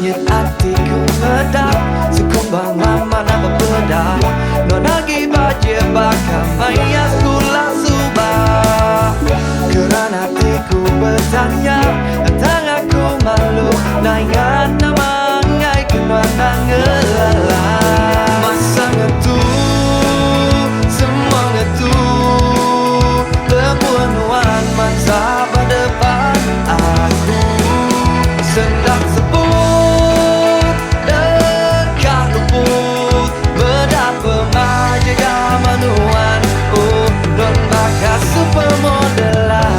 Kenyit hatiku medap sekumbang lama nak berbeda. Nona gibaje bakal maya sekolah subah. Kerana hatiku bertanya tentang aku malu. Nak ingat nama ngai kena ngelala. Masa ngetu semua ngetu lebuan mansa depan aku. Sendak sebut dekat luput berdapa majaga manuan. Oh, don bakal supermodelan.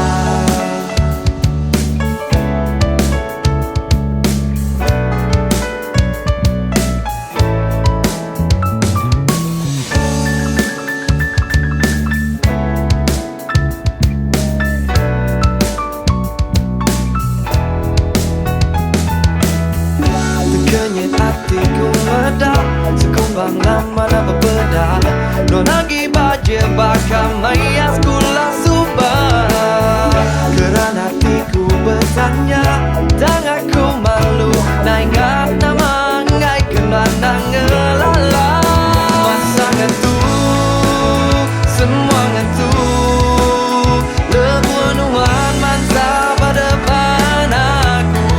Kenyit hatiku medap sekumbang lama nak berbeda. Nona gibaje bakal maya sekolah subah. Kerana hatiku bertanya dan aku malu. Nak ingat nama ngai kena ngelala. Masa ngetu semua ngetu lebuan mansa depan aku.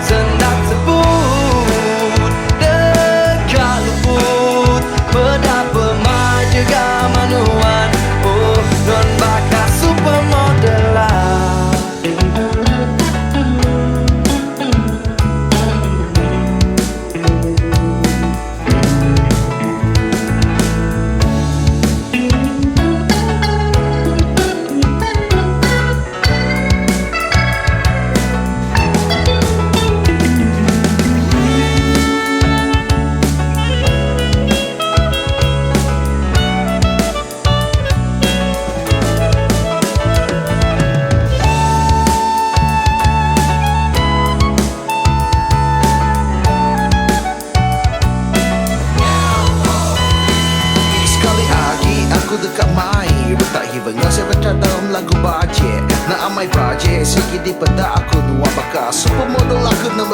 Sendak sebut dekat luput berdapa majaga manuan. Oh, don bakal supermodelan. Aku dekat mai Betak hibengan saya baca dalam lagu bajet. Nak amai bajet sikit di pedak aku nuang bakal supermodel aku nama